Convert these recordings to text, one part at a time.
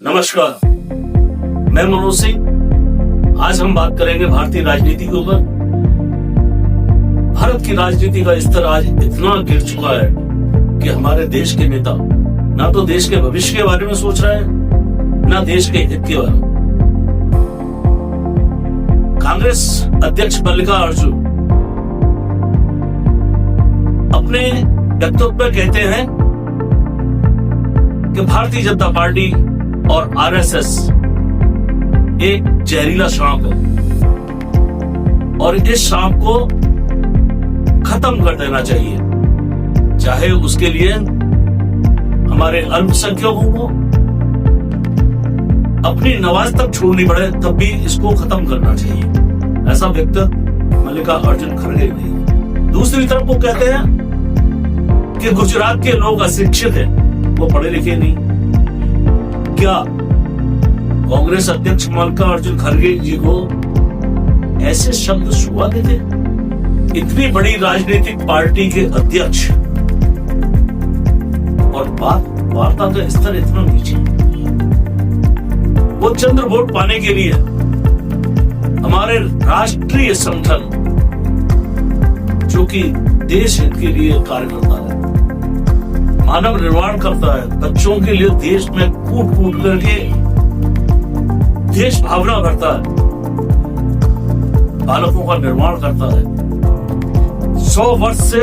नमस्कार, मैं मनोज सिंह। आज हम बात करेंगे भारतीय राजनीति के ऊपर। भारत की राजनीति का स्तर आज इतना गिर चुका है कि हमारे देश के नेता ना तो देश के भविष्य के बारे में सोच रहे हैं, ना देश के हित के बारे में। कांग्रेस अध्यक्ष मल्लिका अर्जुन अपने वक्तव्य में कहते हैं कि भारतीय जनता पार्टी और आरएसएस एक जहरीला सांप है और इस सांप को खत्म कर देना चाहिए, चाहे उसके लिए हमारे अल्पसंख्यकों को अपनी नवाज तक छोड़नी पड़े, तब भी इसको खत्म करना चाहिए। ऐसा वक्तव्य मल्लिका अर्जुन खड़गे नहीं है। दूसरी तरफ वो कहते हैं कि गुजरात के लोग अशिक्षित हैं, वो पढ़े लिखे नहीं। क्या कांग्रेस अध्यक्ष मल्लिका अर्जुन खड़गे जी को ऐसे शब्द छुआ देते? इतनी बड़ी राजनीतिक पार्टी के अध्यक्ष और वार्ता का स्तर इतना नीचे। वो चंद्र वोट पाने के लिए हमारे राष्ट्रीय संगठन जो कि देश हित के लिए कार्य करता है, मानव निर्माण करता है, बच्चों के लिए देश में कूट कूट करके देश भावना भरता है, बालकों का निर्माण करता है। 100 वर्ष से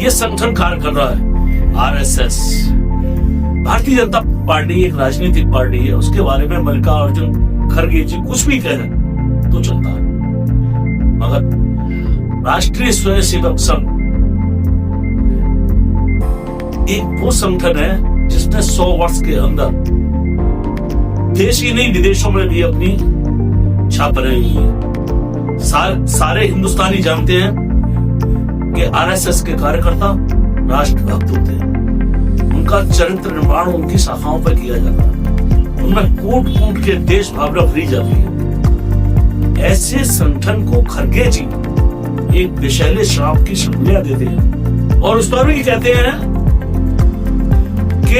ये संगठन कार्य कर रहा है। आरएसएस भारतीय जनता पार्टी एक राजनीतिक पार्टी है, उसके बारे में मल्लिका अर्जुन खड़गे जी कुछ भी कह रहे तो चलता है, मगर राष्ट्रीय स्वयंसेवक संघ एक वो संगठन है जिसने 100 वर्ष के अंदर देश ही नहीं विदेशों में भी अपनी छाप बनाई है। सारे हिंदुस्तानी जानते हैं कि आरएसएस के कार्यकर्ता राष्ट्रभक्त होते हैं। उनका चरित्र निर्माण उनकी शाखाओं पर किया जाता है, उनमें कूट कूट के देश भावना भरी जाती है। ऐसे संगठन को खड़गे जी एक विषैले श्राप की संज्ञा देते हैं और उस पर भी कहते हैं कि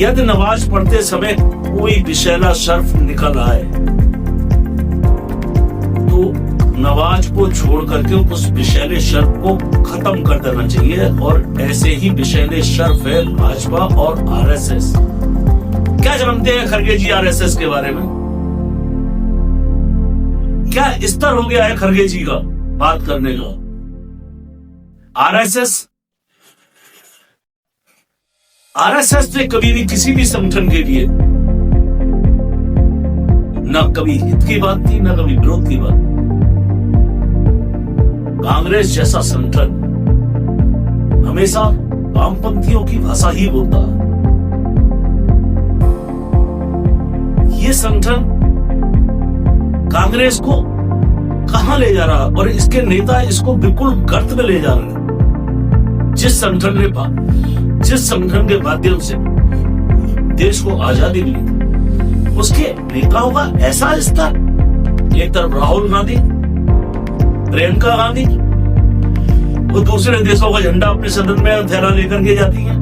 यदि नमाज पढ़ते समय कोई विषैला शर्फ निकल आए तो नमाज को छोड़ करके उस विषैले शर्फ को खत्म कर देना चाहिए। और ऐसे ही विषैले शर्फ है भाजपा और आरएसएस। क्या जानते हैं खड़गे जी आरएसएस के बारे में? क्या स्तर हो गया है खड़गे जी का बात करने का? आरएसएस ने कभी भी किसी भी संगठन के लिए न कभी हित की बात की, न कभी विरोध की बात। कांग्रेस जैसा संगठन हमेशा वामपंथियों की भाषा ही बोलता है। ये संगठन कांग्रेस को कहां ले जा रहा है और इसके नेता इसको बिल्कुल गर्त में ले जा रहे हैं। जिस संगठन के माध्यम से देश को आजादी मिली, उसके नेताओं का ऐसा स्तर, एक तरफ राहुल गांधी, प्रियंका गांधी, वो दूसरे देशों का झंडा अपने सदन में थैला लेकर के जाती हैं।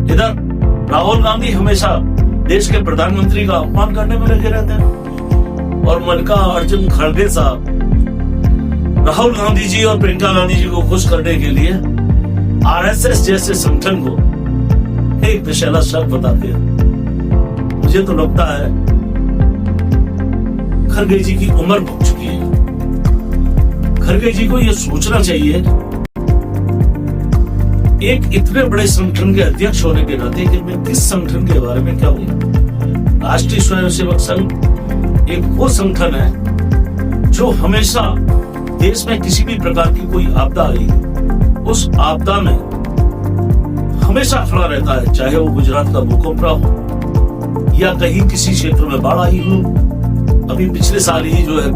इधर राहुल गांधी हमेशा देश के प्रधानमंत्री का अपमान करने में लगे रहते हैं और मल्लिका अर्जुन खड़गे साहब राहुल गांधी जी और प्रियंका गांधी जी को खुश करने के लिए आरएसएस जैसे संगठन को एक विषैला शब्द बताते हैं। मुझे तो लगता है खड़गे जी की उम्र पहुंच चुकी है। खड़गे जी को यह सोचना चाहिए एक इतने बड़े संगठन के अध्यक्ष होने के नाते कि मैं किस संगठन के बारे में क्या बोलूं। राष्ट्रीय स्वयंसेवक संघ एक वो संगठन है जो हमेशा देश में किसी भी प्रकार की कोई आपदा आई, उस आपदा में हमेशा खड़ा रहता है, चाहे वो गुजरात का भूकंप रहा हो या कहीं किसी क्षेत्र में बाढ़ आई हो। अभी पिछले साल ही जो है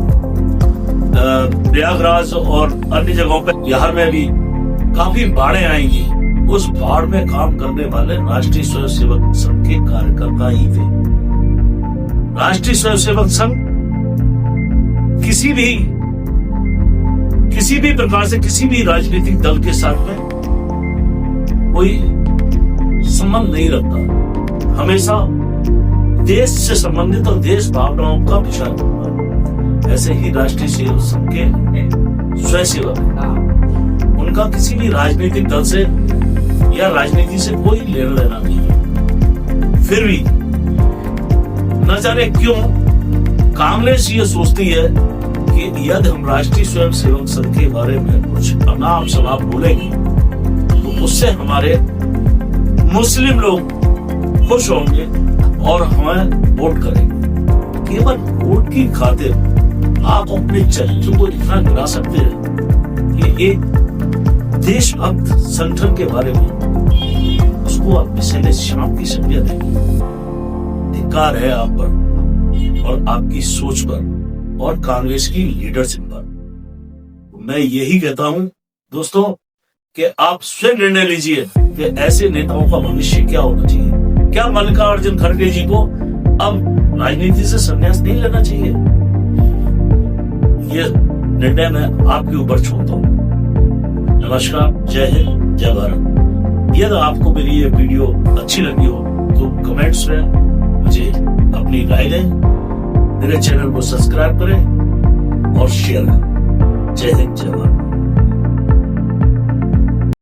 प्रयागराज और अन्य जगहों पर, बिहार में भी काफी बाढ़ें आएंगी। उस बाढ़ में काम करने वाले राष्ट्रीय स्वयंसेवक संघ के कार्यकर्ता ही थे। राष्ट्रीय स्वयंसेवक संघ किसी भी प्रकार से किसी भी राजनीतिक दल के साथ में कोई संबंध नहीं रखता, हमेशा देश से संबंधित और देश भावनाओं का विचार करता। ऐसे ही राष्ट्रीय सेवक संघ के स्वयंसेवक, उनका किसी भी राजनीतिक दल से या राजनीति से कोई लेना देना नहीं है। फिर भी न जाने क्यों कांग्रेस ये सोचती है कि यदि हम राष्ट्रीय स्वयंसेवक संघ के बारे में कुछ अनाप शनाप बोलेंगे तो उससे हमारे मुस्लिम लोग खुश होंगे और हमें वोट करेंगे। केवल वोट की खातिर आप अपने चरित्र को इतना गिरा सकते हैं कि एक देशभक्त संगठन के बारे में उसको आप पहले शाम की संज्ञा देंगे। धिक्कार है आप पर और आपकी सोच पर और कांग्रेस की लीडरशिप पर। मैं यही कहता हूं दोस्तों कि आप स्वयं निर्णय लीजिए कि ऐसे नेताओं का भविष्य क्या होना चाहिए। क्या मल्लिकार्जुन खड़गे जी को अब राजनीति से संन्यास नहीं लेना चाहिए? ये निर्णय मैं आपके ऊपर छोड़ता हूं। नमस्कार, जय हिंद, जय भारत। यदि आपको मेरी ये वीडियो अच्छी लगी हो तो कमेंट्स में मुझे अपनी राय दें, मेरे चैनल को सब्सक्राइब करें और शेयर करें। जय हिंद, जय भारत।